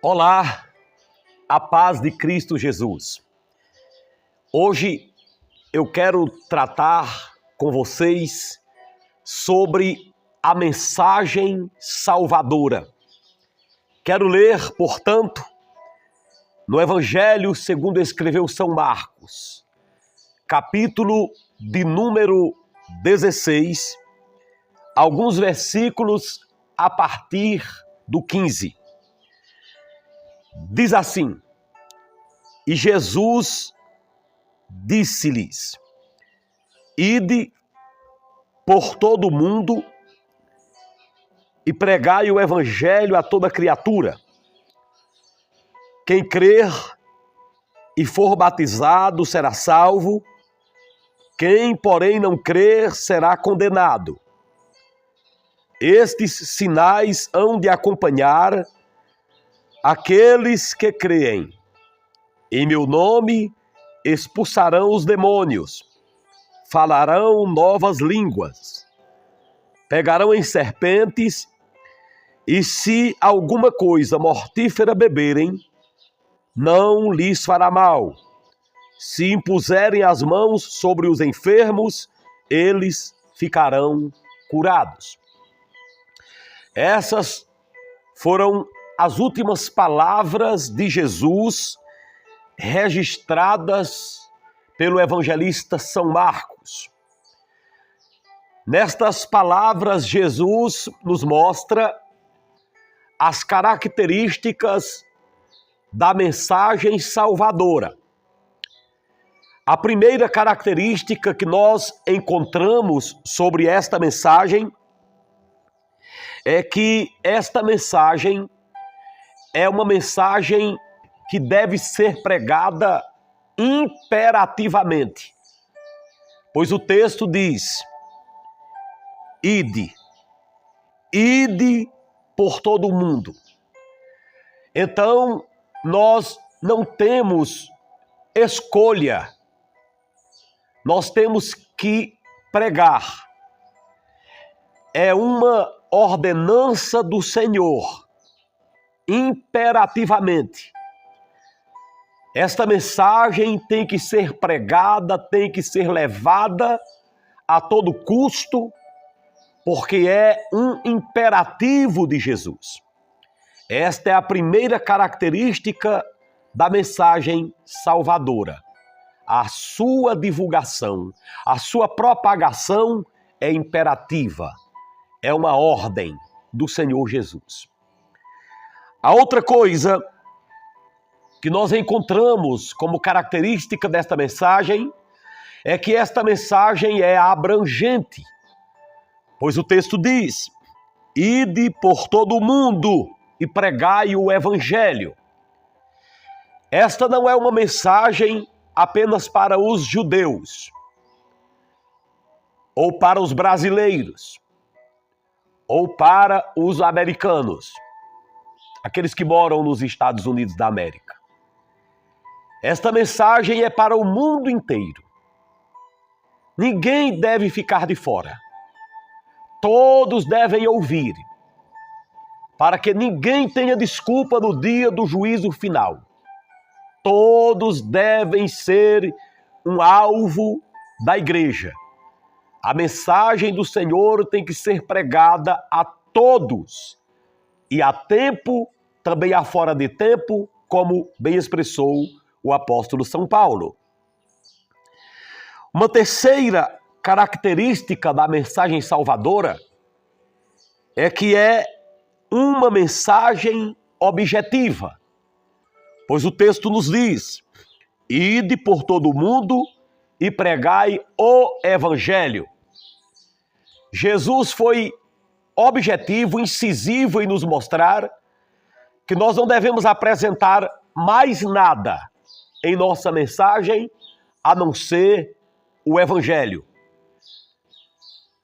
Olá, a paz de Cristo Jesus. Hoje eu quero tratar com vocês sobre a mensagem salvadora. Quero ler, portanto, no Evangelho segundo escreveu São Marcos, capítulo de número 16, alguns versículos a partir do 15. Diz assim: E Jesus disse-lhes: Ide por todo o mundo e pregai o evangelho a toda criatura. Quem crer e for batizado será salvo, quem, porém, não crer será condenado. Estes sinais hão de acompanhar aqueles que creem. Em meu nome expulsarão os demônios, falarão novas línguas, pegarão em serpentes, e se alguma coisa mortífera beberem, não lhes fará mal. Se impuserem as mãos sobre os enfermos, eles ficarão curados. Essas foram as últimas palavras de Jesus registradas pelo evangelista São Marcos. Nestas palavras, Jesus nos mostra as características da mensagem salvadora. A primeira característica que nós encontramos sobre esta mensagem é que esta mensagem é uma mensagem que deve ser pregada imperativamente. Pois o texto diz: Ide por todo o mundo. Então, nós não temos escolha. Nós temos que pregar. É uma ordenança do Senhor, imperativamente. Esta mensagem tem que ser pregada, tem que ser levada a todo custo, porque é um imperativo de Jesus. Esta é a primeira característica da mensagem salvadora. A sua divulgação, a sua propagação é imperativa, é uma ordem do Senhor Jesus. A outra coisa que nós encontramos como característica desta mensagem é que esta mensagem é abrangente, pois o texto diz: Ide por todo o mundo e pregai o evangelho. Esta não é uma mensagem apenas para os judeus, ou para os brasileiros, ou para os americanos, aqueles que moram nos Estados Unidos da América. Esta mensagem é para o mundo inteiro. Ninguém deve ficar de fora. Todos devem ouvir, para que ninguém tenha desculpa no dia do juízo final. Todos devem ser um alvo da igreja. A mensagem do Senhor tem que ser pregada a todos, e a tempo, também a fora de tempo, como bem expressou o apóstolo São Paulo. Uma terceira característica da mensagem salvadora é que é uma mensagem objetiva, pois o texto nos diz: Ide por todo o mundo e pregai o evangelho. Jesus foi objetivo, incisivo em nos mostrar que nós não devemos apresentar mais nada em nossa mensagem a não ser o evangelho,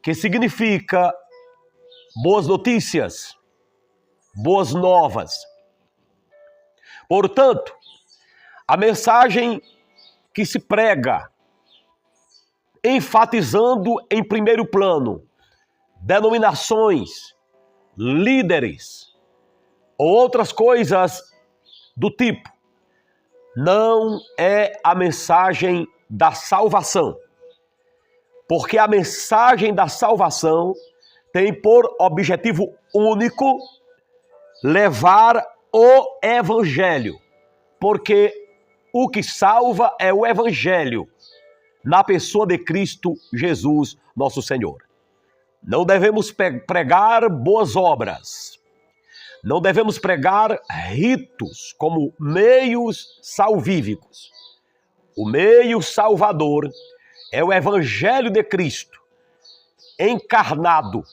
que significa boas notícias, boas novas. Portanto, a mensagem que se prega, enfatizando em primeiro plano denominações, líderes ou outras coisas do tipo: não é a mensagem da salvação. Porque a mensagem da salvação tem por objetivo único levar o evangelho. Porque o que salva é o evangelho na pessoa de Cristo Jesus, nosso Senhor. Não devemos pregar boas obras. Não devemos pregar ritos como meios salvíficos. O meio salvador é o Evangelho de Cristo, encarnado.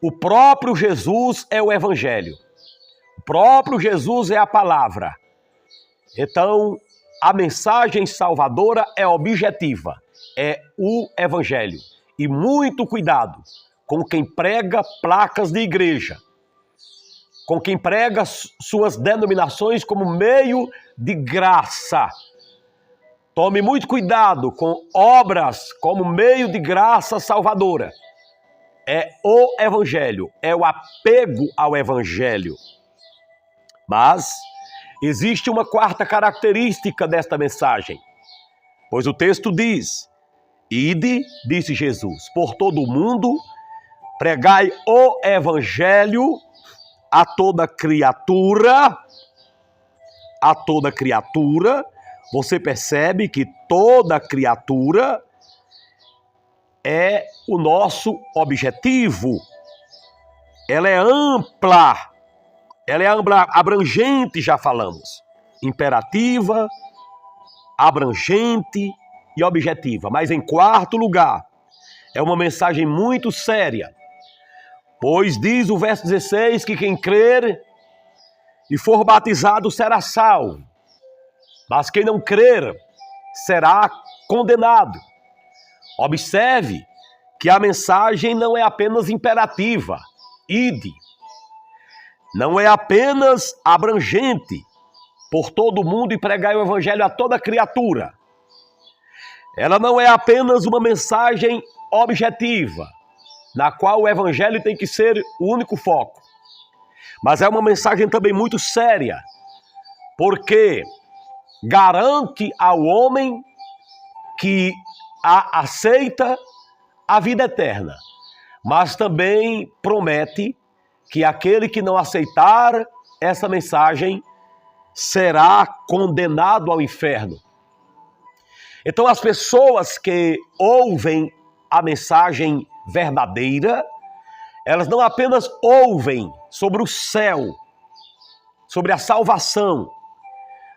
O próprio Jesus é o Evangelho. O próprio Jesus é a palavra. Então, a mensagem salvadora é objetiva, é o Evangelho. E muito cuidado com quem prega placas de igreja, com quem prega suas denominações como meio de graça. Tome muito cuidado com obras como meio de graça salvadora. É o Evangelho, é o apego ao Evangelho. Mas existe uma quarta característica desta mensagem, pois o texto diz: ide, disse Jesus, por todo o mundo, pregai o Evangelho a toda criatura. A toda criatura. Você percebe que toda criatura é o nosso objetivo. Ela é ampla. Ela é abrangente, já falamos. Imperativa, abrangente e objetiva. Mas em quarto lugar, é uma mensagem muito séria. Pois diz o verso 16 que quem crer e for batizado será salvo. Mas quem não crer será condenado. Observe que a mensagem não é apenas imperativa, ide. Não é apenas abrangente, por todo mundo e pregai o evangelho a toda criatura. Ela não é apenas uma mensagem objetiva, na qual o evangelho tem que ser o único foco. Mas é uma mensagem também muito séria, porque garante ao homem que a aceita a vida eterna, mas também promete que aquele que não aceitar essa mensagem será condenado ao inferno. Então as pessoas que ouvem a mensagem verdadeira, elas não apenas ouvem sobre o céu, sobre a salvação,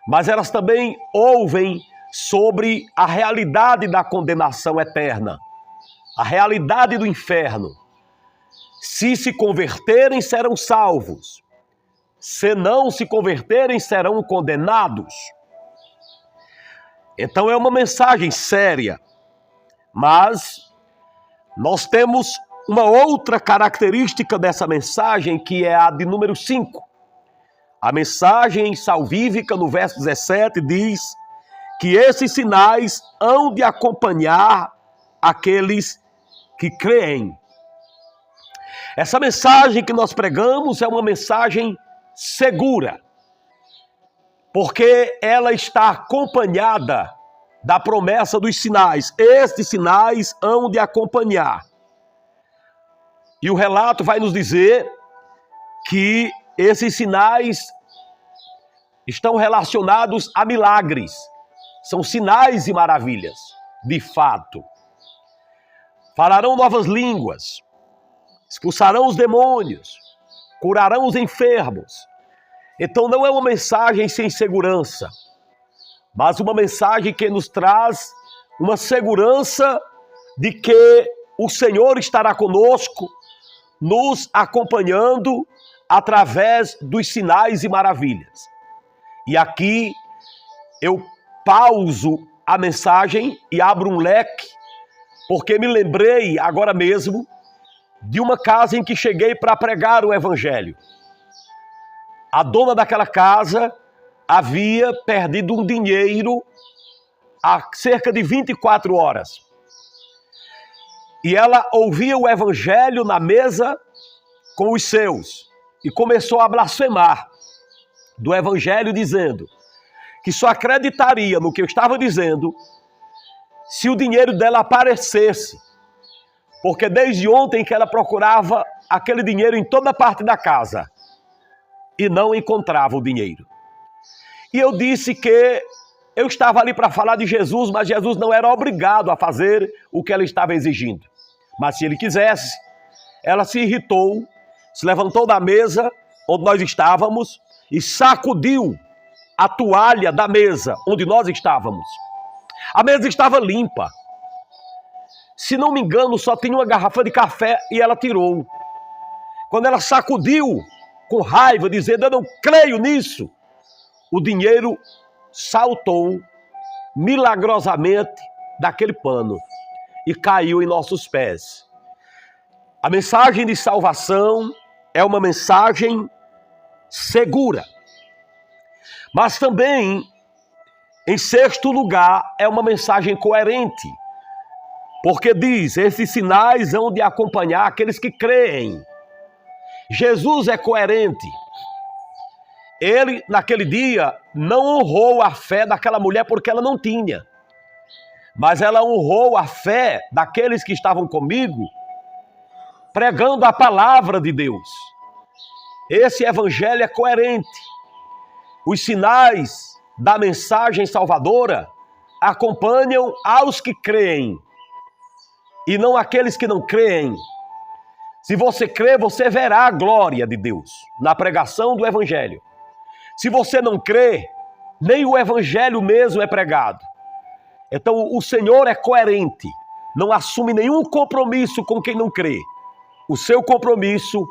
mas elas também ouvem sobre a realidade da condenação eterna, a realidade do inferno. Se converterem, serão salvos. Se não se converterem, serão condenados. Então é uma mensagem séria, mas nós temos uma outra característica dessa mensagem, que é a de número 5. A mensagem salvífica, no verso 17, diz que esses sinais hão de acompanhar aqueles que creem. Essa mensagem que nós pregamos é uma mensagem segura, porque ela está acompanhada da promessa dos sinais. Estes sinais hão de acompanhar. E o relato vai nos dizer que esses sinais estão relacionados a milagres. São sinais e maravilhas, de fato. Falarão novas línguas, expulsarão os demônios, curarão os enfermos. Então não é uma mensagem sem segurança, mas uma mensagem que nos traz uma segurança de que o Senhor estará conosco, nos acompanhando através dos sinais e maravilhas. E aqui eu pauso a mensagem e abro um leque, porque me lembrei agora mesmo de uma casa em que cheguei para pregar o evangelho. A dona daquela casa havia perdido um dinheiro há cerca de 24 horas. E ela ouvia o evangelho na mesa com os seus e começou a blasfemar. do Evangelho dizendo que só acreditaria no que eu estava dizendo se o dinheiro dela aparecesse. Porque desde ontem que ela procurava aquele dinheiro em toda parte da casa e não encontrava o dinheiro. E eu disse que eu estava ali para falar de Jesus, mas Jesus não era obrigado a fazer o que ela estava exigindo. Mas se ele quisesse, ela se irritou, se levantou da mesa onde nós estávamos e sacudiu a toalha da mesa onde nós estávamos. A mesa estava limpa. Se não me engano, só tinha uma garrafa de café e ela tirou. Quando ela sacudiu com raiva, dizendo, eu não creio nisso, o dinheiro saltou milagrosamente daquele pano e caiu em nossos pés. A mensagem de salvação é uma mensagem segura. Mas também, em sexto lugar, é uma mensagem coerente. Porque diz, esses sinais hão de acompanhar aqueles que creem. Jesus é coerente. Ele, naquele dia, não honrou a fé daquela mulher porque ela não tinha. Mas ela honrou a fé daqueles que estavam comigo, pregando a palavra de Deus. Esse evangelho é coerente. Os sinais da mensagem salvadora acompanham aos que creem e não aqueles que não creem. Se você crê, você verá a glória de Deus na pregação do evangelho. Se você não crê, nem o evangelho mesmo é pregado. Então o Senhor é coerente, não assume nenhum compromisso com quem não crê. O seu compromisso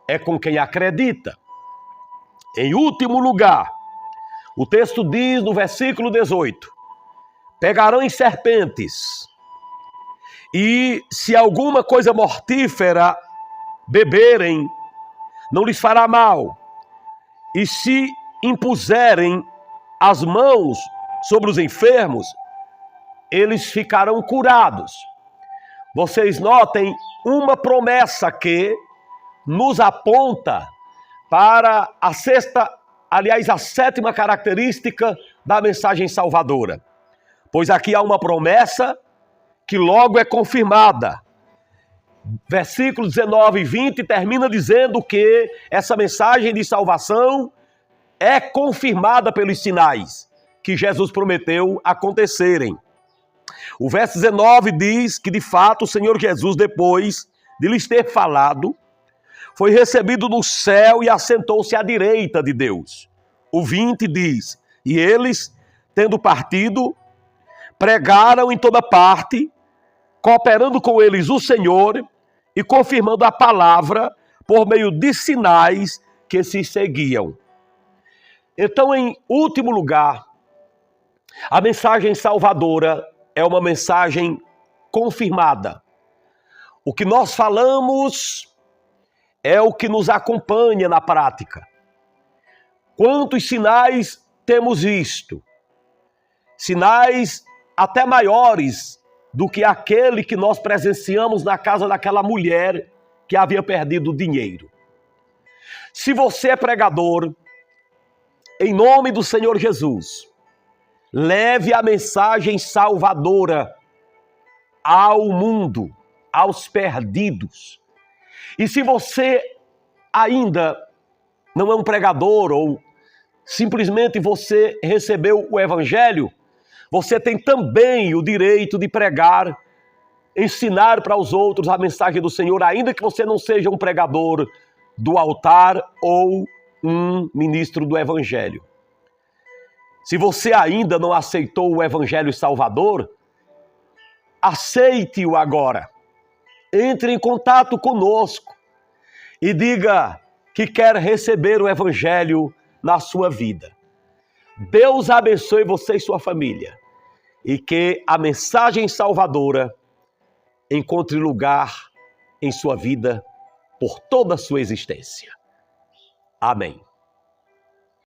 é com quem acredita. Em último lugar, o texto diz no versículo 18, pegarão em serpentes, e se alguma coisa mortífera beberem, não lhes fará mal. E se impuserem as mãos sobre os enfermos, eles ficarão curados. Vocês notem uma promessa que nos aponta para a sétima característica da mensagem salvadora. Pois aqui há uma promessa que logo é confirmada. Versículos 19 e 20 termina dizendo que essa mensagem de salvação é confirmada pelos sinais que Jesus prometeu acontecerem. O verso 19 diz que, de fato, o Senhor Jesus, depois de lhes ter falado, foi recebido no céu e assentou-se à direita de Deus. O 20 diz, e eles, tendo partido, pregaram em toda parte, cooperando com eles o Senhor e confirmando a palavra por meio de sinais que se seguiam. Então, em último lugar, a mensagem salvadora é uma mensagem confirmada. O que nós falamos é o que nos acompanha na prática. Quantos sinais temos visto? Sinais até maiores do que aquele que nós presenciamos na casa daquela mulher que havia perdido o dinheiro. Se você é pregador, em nome do Senhor Jesus, leve a mensagem salvadora ao mundo, aos perdidos. E se você ainda não é um pregador ou simplesmente você recebeu o evangelho, você tem também o direito de pregar, ensinar para os outros a mensagem do Senhor, ainda que você não seja um pregador do altar ou um ministro do evangelho. Se você ainda não aceitou o evangelho salvador, aceite-o agora. Entre em contato conosco e diga que quer receber o evangelho na sua vida. Deus abençoe você e sua família e que a mensagem salvadora encontre lugar em sua vida por toda a sua existência. Amém.